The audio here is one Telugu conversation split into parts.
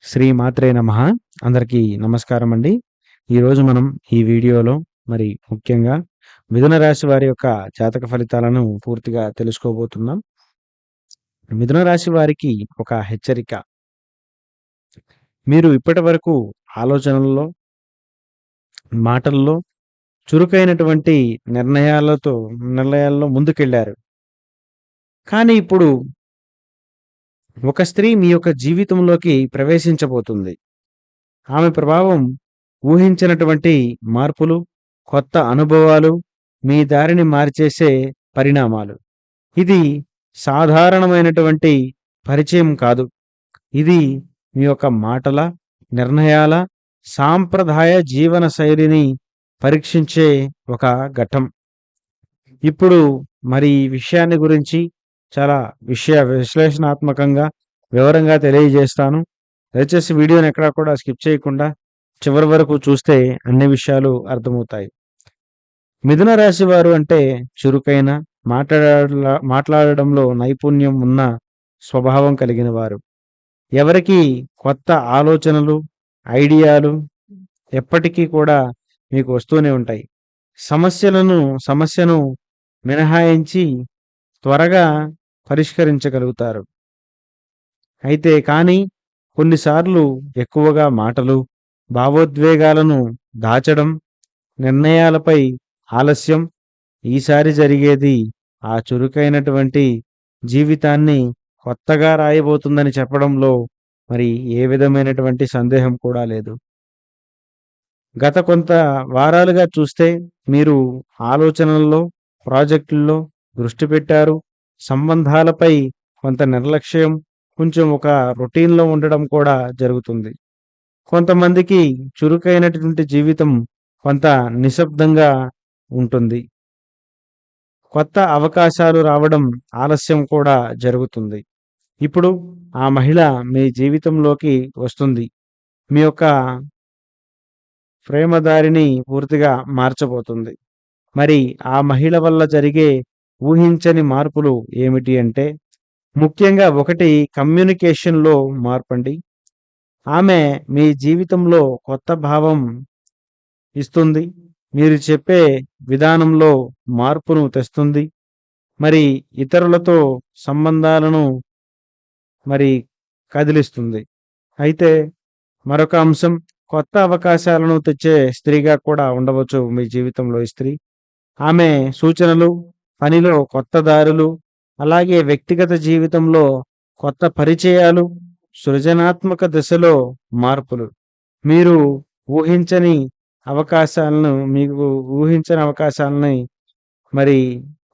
శ్రీ మాత్రే నమః. అందరికీ నమస్కారం అండి. ఈరోజు మనం ఈ వీడియోలో ముఖ్యంగా మిథున రాశి వారి యొక్క జాతక ఫలితాలను పూర్తిగా తెలుసుకోబోతున్నాం. మిథున రాశి వారికి ఒక హెచ్చరిక. మీరు ఇప్పటివరకు ఆలోచనల్లో, మాటల్లో చురుకైనటువంటి నిర్ణయాల్లో ముందుకెళ్లారు. కానీ ఇప్పుడు ఒక స్త్రీ మీ యొక్క జీవితంలోకి ప్రవేశించబోతుంది. ఆమె ప్రభావం ఊహించినటువంటి మార్పులు, కొత్త అనుభవాలు, మీ దారిని మార్చేసే పరిణామాలు. ఇది సాధారణమైనటువంటి పరిచయం కాదు. ఇది మీ యొక్క మాటల, నిర్ణయాల, సాంప్రదాయ జీవన శైలిని పరీక్షించే ఒక ఘట్టం. ఇప్పుడు ఈ విషయాన్ని గురించి చాలా విశ్లేషణాత్మకంగా, వివరంగా తెలియజేస్తాను. దయచేసి వీడియోని ఎక్కడా కూడా స్కిప్ చేయకుండా చివరి వరకు చూస్తే అన్ని విషయాలు అర్థమవుతాయి. మిథున రాశి వారు అంటే చురుకైన, మాట్లాడడంలో నైపుణ్యం ఉన్న స్వభావం కలిగిన వారు. ఎవరికి కొత్త ఆలోచనలు, ఐడియాలు ఎప్పటికీ కూడా మీకు వస్తూనే ఉంటాయి. సమస్యను మినహాయించి త్వరగా పరిష్కరించగలుగుతారు. అయితే కానీ కొన్నిసార్లు ఎక్కువగా మాటలు, భావోద్వేగాలను దాచడం, నిర్ణయాలపై ఆలస్యం, ఈసారి జరిగేది ఆ చురుకైనటువంటి జీవితాన్ని కొత్తగా రాయబోతుందని చెప్పడంలో ఏ విధమైనటువంటి సందేహం కూడా లేదు. గత కొంత వారాలుగా చూస్తే మీరు ఆలోచనల్లో, ప్రాజెక్టుల్లో దృష్టి పెట్టారు. సంబంధాలపై కొంత నిర్లక్ష్యం, కొంచెం ఒక రొటీన్‌లో ఉండడం కూడా జరుగుతుంది. కొంతమందికి చురుకైనటువంటి జీవితం కొంత నిశ్శబ్దంగా ఉంటుంది. కొత్త అవకాశాలు రావడం ఆలస్యం కూడా జరుగుతుంది. ఇప్పుడు ఆ మహిళ మీ జీవితంలోకి వస్తుంది. మీ యొక్క ప్రేమ దారిని పూర్తిగా మార్చబోతుంది. ఆ మహిళ వల్ల జరిగే ఊహించని మార్పులు ఏమిటి అంటే, ముఖ్యంగా ఒకటి కమ్యూనికేషన్‌లో మార్పండి. ఆమె మీ జీవితంలో కొత్త భావం ఇస్తుంది. మీరు చెప్పే విధానంలో మార్పును తెస్తుంది. ఇతరులతో సంబంధాలను కదిలిస్తుంది. అయితే మరొక అంశం, కొత్త అవకాశాలను తెచ్చే స్త్రీగా కూడా ఉండవచ్చు మీ జీవితంలో ఈ స్త్రీ. ఆమె సూచనలు, పనిలో కొత్త దారులు, అలాగే వ్యక్తిగత జీవితంలో కొత్త పరిచయాలు, సృజనాత్మక దిశలో మార్పులు, మీరు ఊహించని ఊహించని అవకాశాలని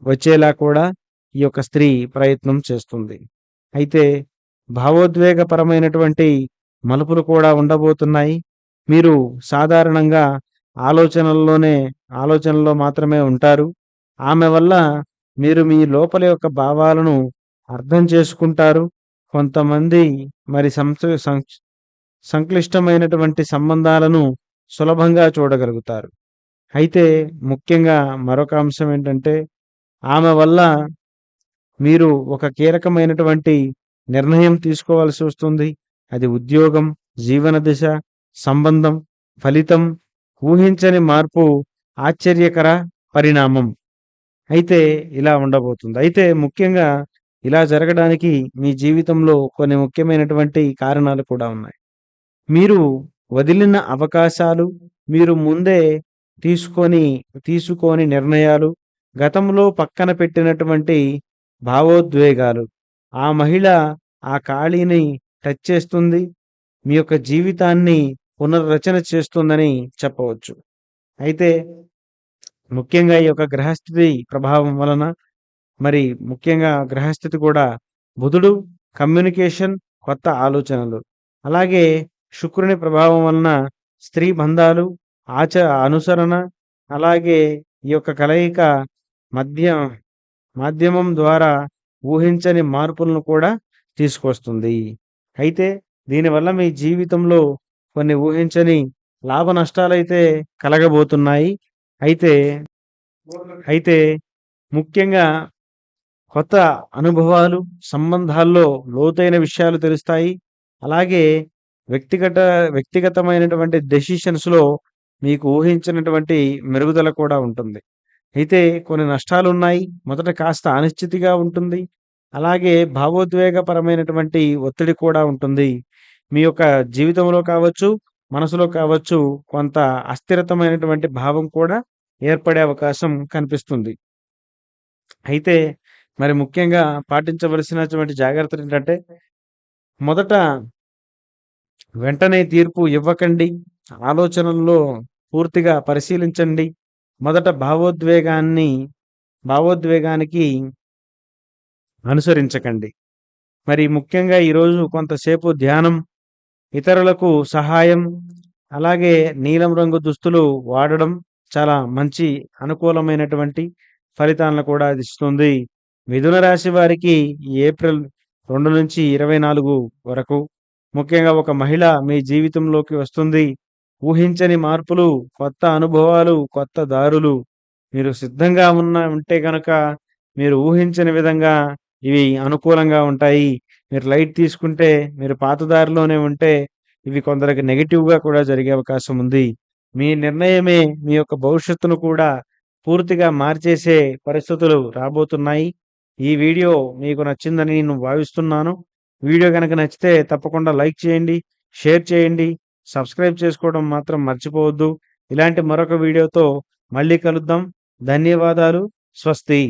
వచ్చేలా కూడా ఈ యొక్క స్త్రీ ప్రయత్నం చేస్తుంది. అయితే భావోద్వేగపరమైనటువంటి మలుపులు కూడా ఉండబోతున్నాయి. మీరు సాధారణంగా ఆలోచనల్లో మాత్రమే ఉంటారు. ఆమె వల్ల మీరు మీ లోపల యొక్క భావాలను అర్థం చేసుకుంటారు. కొంతమంది సంక్లిష్టమైనటువంటి సంబంధాలను సులభంగా చూడగలుగుతారు. అయితే ముఖ్యంగా మరొక అంశం ఏంటంటే, ఆమె వల్ల మీరు ఒక కీలకమైనటువంటి నిర్ణయం తీసుకోవాల్సి వస్తుంది. అది ఉద్యోగం, జీవన దిశ, సంబంధం, ఫలితం, ఊహించని మార్పు, ఆశ్చర్యకర పరిణామం. అయితే ఇలా ఉండబోతుంది. అయితే ముఖ్యంగా ఇలా జరగడానికి మీ జీవితంలో కొన్ని ముఖ్యమైనటువంటి కారణాలు కూడా ఉన్నాయి. మీరు వదిలిన అవకాశాలు, మీరు ముందే తీసుకోని నిర్ణయాలు, గతంలో పక్కన పెట్టినటువంటి భావోద్వేగాలు. ఆ మహిళ ఆ ఖాళీని టచ్ చేస్తుంది. మీ యొక్క జీవితాన్ని పునర్రచన చేస్తుందని చెప్పవచ్చు. అయితే ముఖ్యంగా ఈ యొక్క గ్రహస్థితి ప్రభావం వలన ముఖ్యంగా గ్రహస్థితి కూడా బుధుడు, కమ్యూనికేషన్, కొత్త ఆలోచనలు, అలాగే శుక్రుని ప్రభావం వలన స్త్రీ బంధాలు, అనుసరణ, అలాగే ఈ యొక్క కలయిక మాధ్యమం ద్వారా ఊహించని మార్పులను కూడా తీసుకొస్తుంది. అయితే దీనివల్ల మీ జీవితంలో కొన్ని ఊహించని లాభ నష్టాలైతే కలగబోతున్నాయి. అయితే ముఖ్యంగా కొత్త అనుభవాలు, సంబంధాల్లో లోతైన విషయాలు తెలుస్తాయి. అలాగే వ్యక్తిగత వ్యక్తిగతమైనటువంటి డెసిషన్స్‌లో మీకు ఊహించినటువంటి మెరుగుదల కూడా ఉంటుంది. అయితే కొన్ని నష్టాలున్నాయి. మొదట కాస్త అనిశ్చితిగా ఉంటుంది. అలాగే భావోద్వేగపరమైనటువంటి ఒత్తిడి కూడా ఉంటుంది. మీ యొక్క జీవితంలో కావచ్చు, మనసులో కావచ్చు కొంత అస్థిరతమైనటువంటి భావం కూడా ఏర్పడే అవకాశం కనిపిస్తుంది. అయితే మరి ముఖ్యంగా పాటించవలసినటువంటి జాగ్రత్తలేంటంటే, మొదట వెంటనే తీర్పు ఇవ్వకండి. ఆలోచనల్లో పూర్తిగా పరిశీలించండి. మొదట భావోద్వేగానికి అనుసరించకండి. మరి ముఖ్యంగా ఈరోజు కొంతసేపు ధ్యానం, ఇతరులకు సహాయం, అలాగే నీలం రంగు దుస్తులు వాడడం చాలా మంచి అనుకూలమైనటువంటి ఫలితాలను కూడా అది ఇస్తుంది. మిథున రాశి వారికి ఈ ఏప్రిల్ 2-24 వరకు ముఖ్యంగా ఒక మహిళ మీ జీవితంలోకి వస్తుంది. ఊహించని మార్పులు, కొత్త అనుభవాలు, కొత్త దారులు మీరు సిద్ధంగా ఉంటే గనక మీరు ఊహించని విధంగా ఇవి అనుకూలంగా ఉంటాయి. మీరు లైట్ తీసుకుంటే, మీరు పాత దారిలోనే ఉంటే ఇవి కొందరికి నెగెటివ్‌గా కూడా జరిగే అవకాశం ఉంది. మీ నిర్ణయమే మీ యొక్క భవిష్యత్తును కూడా పూర్తిగా మార్చేసే పరిస్థితులు రాబోతున్నాయి. ఈ వీడియో మీకు నచ్చిందని నేను భావిస్తున్నాను. వీడియో గనక నచ్చితే తప్పకుండా లైక్ చేయండి, షేర్ చేయండి, సబ్స్క్రైబ్ చేసుకోవడం మాత్రం మర్చిపోవద్దు. ఇలాంటి మరొక వీడియోతో మళ్ళీ కలుద్దాం. ధన్యవాదాలు. స్వస్తి.